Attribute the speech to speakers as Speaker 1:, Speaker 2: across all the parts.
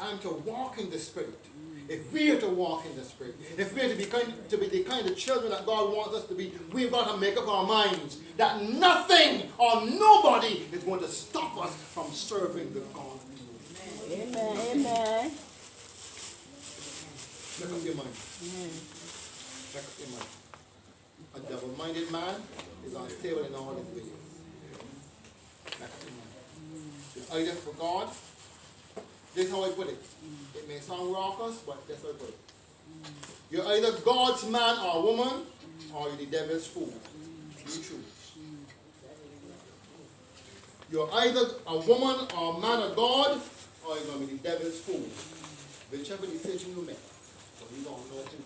Speaker 1: I'm to walk in the Spirit, if we are to walk in the Spirit, if we are to be the kind of children that God wants us to be, we've got to make up our minds that nothing or nobody is going to stop us from serving the God.
Speaker 2: Amen. Amen.
Speaker 1: Make up your mind. Make up your mind. A double-minded man is unstable in all his ways. Make up your mind. It's either for God. This is how I put it. It may sound raucous, but that's how I put it. You're either God's man or woman, or you're the devil's fool. You choose. You're either a woman or a man of God, or you're going to be the devil's fool. Whichever decision you make. So you don't know what to do.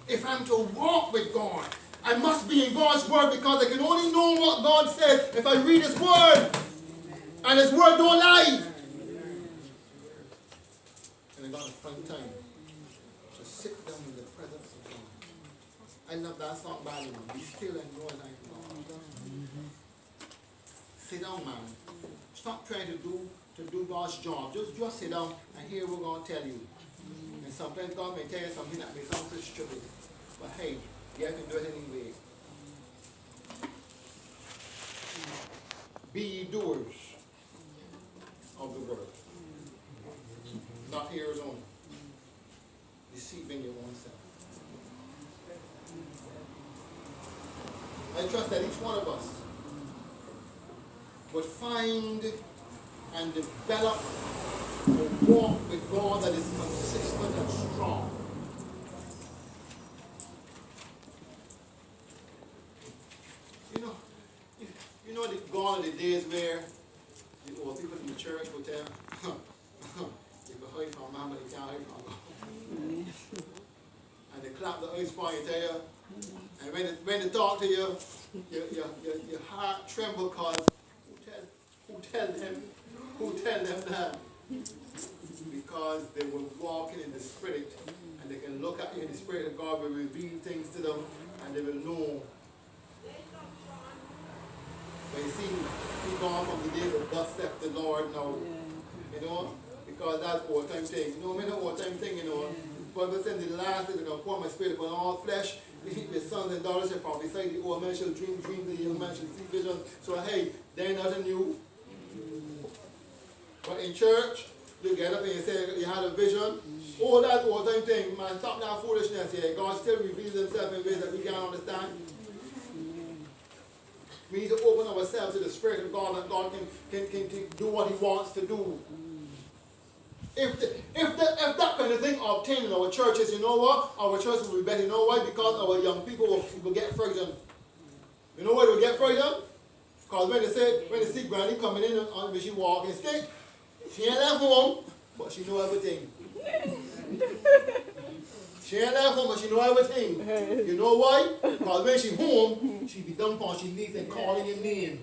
Speaker 1: If I'm to walk with God, I must be in God's word, because I can only know what God says if I read his word. And his word don't lie. And I got to find time to sit down in the presence of God. I love that song by him. Be still and know that I am God. Sit down, man. Stop trying to do God's job. Just sit down and hear what we're going to tell you. And sometimes God may tell you something that may sound so stupid. But hey, you have to do it anyway. Be ye doers of the word, not hearers only, deceiving your own self. I trust that each one of us would find and develop a walk with God that is consistent and strong. You know the gone are the days where people in the church will tell, you can hide from man, but you can't hide from God. And they clap the ice for you, tell you, and when they talk to you, your heart trembles, because who tell them that? Because they were walking in the Spirit, and they can look at you in the Spirit, and God will reveal things to them, and they will know. But you see, we gone from the days of thus saith the Lord now, you know, because that's old-time thing. You know, old-time thing, you know. But we said in the last days, they're going to pour my Spirit upon all flesh. The sons and daughters shall prophesy, the old man shall dream dreams, the young man shall see visions. So hey, they're nothing new. But in church, you get up and you say you had a vision. Oh, that's old-time thing, man. Stop that foolishness here. God still reveals himself in ways that we can't understand. We need to open ourselves to the Spirit of God, and God can do what he wants to do. If that kind of thing obtained in our churches, you know what? Our churches will be better. You know why? Because our young people will get frightened. You know why they will get frightened? Because when they see Granny coming in on when she walking stick, she ain't left home, but she know everything. She ain't left home, but she know everything. You know why? Because when she home, she be dumped on she knees and calling your name.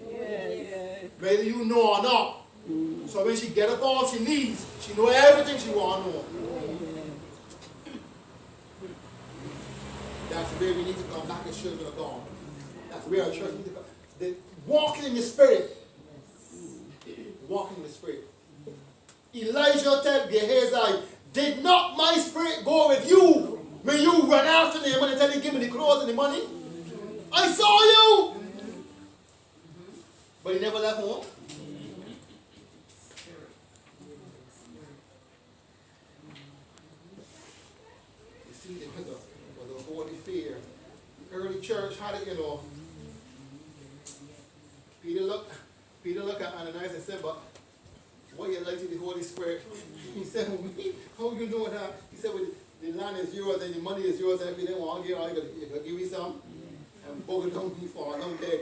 Speaker 1: Whether you know or not. So when she get up on she knees, she know everything she want to know. That's where we need to come back as children of God. That's where our church needs to come. Walking in the Spirit. Walking in the Spirit. Elijah told Gehazi, did not my Spirit go with you when you run after them and tell you give me the clothes and the money? I saw you! But he never left home. You see, there was a holy fear. The early church had it, you know. Peter looked at Ananias and said, but what you like to the Holy Spirit? He said, how you doing that? He said, well, the land is yours and the money is yours, and if you didn't want to give, you could give me some and bug it down before I'm dead.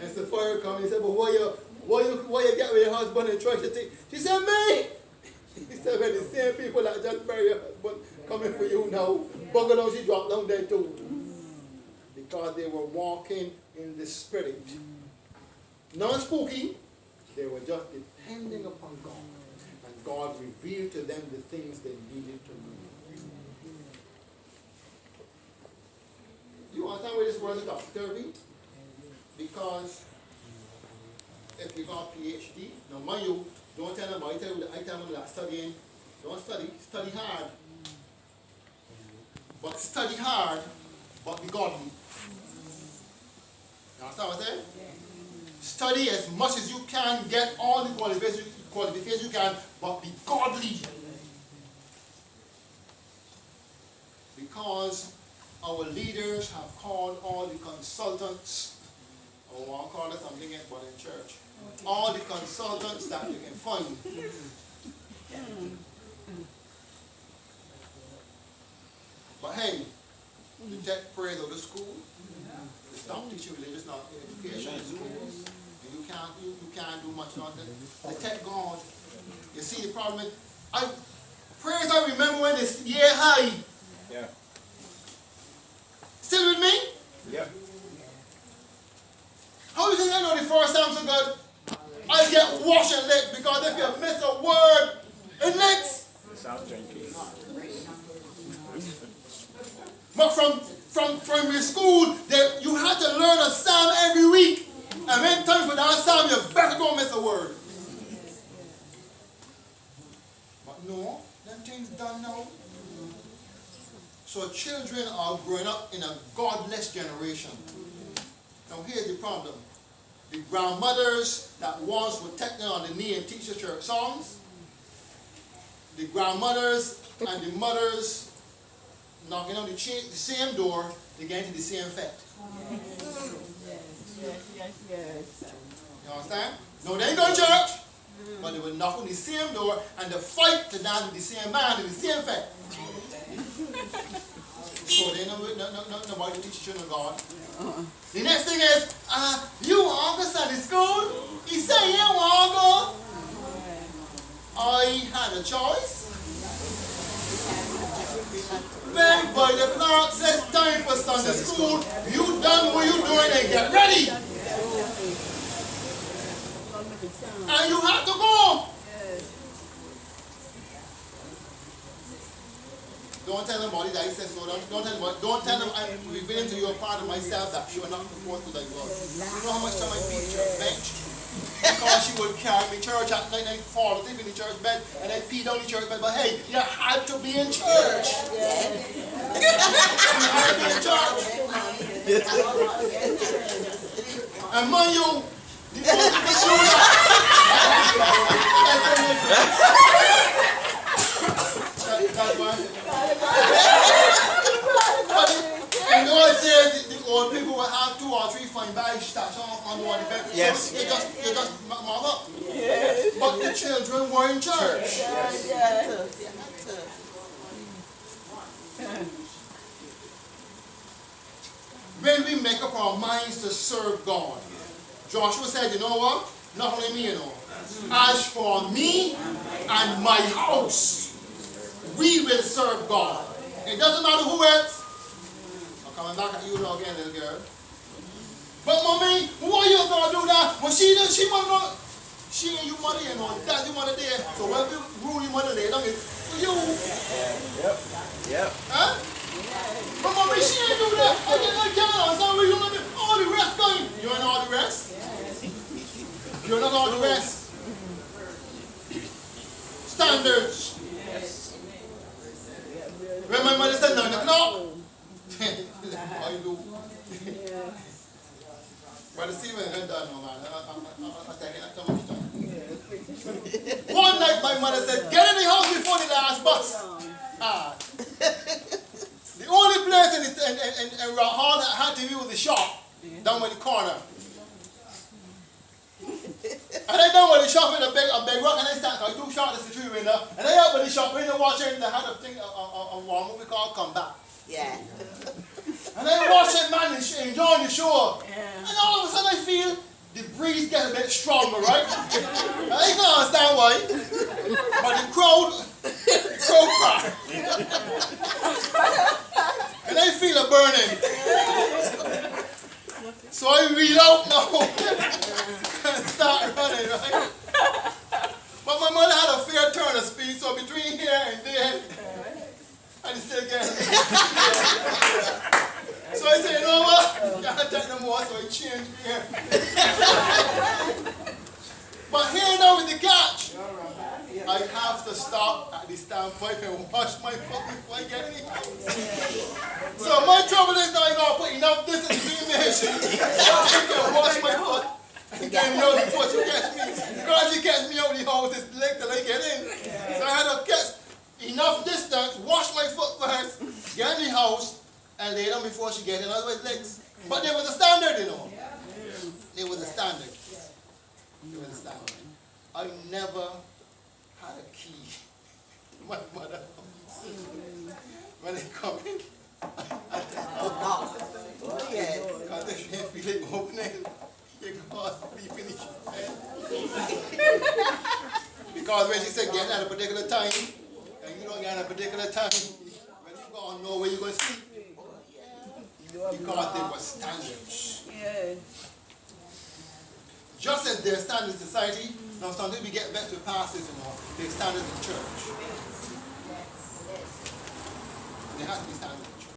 Speaker 1: And Sapphira come and he said, but why you get with your husband and try to take? She said, me! He said, well, the same people that just bury your husband coming for you now, bug it down, she dropped down there too. Because they were walking in the Spirit. Not spooky. They were just depending upon God. And God revealed to them the things they needed to know. You understand where this word is about? Therapy? Because if you got a PhD, now mind you, don't tell them, I tell you, I tell them that studying, don't study, study hard. But study hard, but be godly. You understand what I'm saying? Study as much as you can, get all the qualifications you can, but be godly. Because our leaders have called all the consultants, I won't call it something else but in church, all the consultants that you can find. But hey, the tech prayers of the school, they stop teaching religious education in schools. And you can't do much on that. The tech gone. You see the problem is, prayers I remember when it's year high.
Speaker 3: Yeah.
Speaker 1: Still with me?
Speaker 3: Yeah.
Speaker 1: How do you think I know the first time so good? I get washed and licked because if you miss a word, it licks.
Speaker 3: Sound drinking.
Speaker 1: But from primary school, you had to learn a psalm every week. And when time for that psalm, you better don't miss a word. But no, them things done now. So children are growing up in a godless generation. Now here's the problem. The grandmothers that once would take them on the knee and teach the church songs, the grandmothers and the mothers knocking on the same door, they get into the same fact.
Speaker 2: Yes.
Speaker 1: You understand? No, they ain't go to church, but they will knock on the same door and they fight to dance with the same man in the same fact. So they know nobody to teach children of God. The next thing is, you want to go Sunday school? He said, you want to go? I had a choice. When Brother Clarke says time for Sunday school, you done what you doing and get ready. And you have to go. Don't tell anybody that he says so. Don't tell them I'm revealing to you a part of myself that you are not supposed to divulge. You know how much time I beat church bench? Because she would carry me to church at night and I'd fall asleep in the church bed and I'd pee down the church bed. But hey, you had to be in church. You had to be in church. And mind you, the that's why you know, the old people will have 2 or 3 fine bags stashed on one bed.
Speaker 3: Yes.
Speaker 1: They just mark up. Yes. But the children were in church. When we make up our minds to serve God, Joshua said, you know what? Not only me, you know. As for me and my house, we will serve God. It doesn't matter who else. I'm coming back at you now again, little girl. But mommy, why you gonna do that? Well, she want to. She ain't your mother, you know. That's your mother there. So when we rule your mother there, don't you?
Speaker 3: Yep.
Speaker 1: Huh? But mommy, she ain't do that. I can't understand what you want to do. All the rest going. You ain't all the rest. You're not all the rest. Standards. When my mother said 9 o'clock, how you do? Brother Stephen, I'm done now, man. I'm taking that too much time. One night my mother said, get in the house before the last bus. The only place in Rahal that had to be was the shop, down by the corner. And I down by the shop in a big rock, and I stand, I do shop, that's the tree window, and I up by the shop window watching, they had a thing, a movie called Come Back. Yeah. And I watch that man enjoying the show. Yeah. And all of a sudden I feel the breeze get a bit stronger, right? And I can't understand why. But the crowd cry. And I feel it burning. So I reel out now and start running, right? But my mother had a fair turn of speed, so between here and there, I still get it. So I said, you know what? You can't take no more, so I changed here. But here now with the catch. I have to stop at the standpoint and wash my foot before I get in the house. So my trouble is now I gotta put enough distance between me and she. I can wash my foot and get me out before she catch me. Because she catch me out the house, it's late till I get in. So I had to catch enough distance, wash my foot first, get in the house, and lay down before she get in, otherwise legs. But there was a standard, you know. There was a standard. There was a standard. I never had a key to my mother's house. When they come in, because they can't feel it opening, you can't be finished. Because when she said getting at a particular time, and you don't get at a particular time, when you go and know where you're going to sleep. Because there were standards.
Speaker 2: Yeah.
Speaker 1: Just as there are standards in society, now sometimes we get back to pastors, you know, there are standards in church. There has to be standards.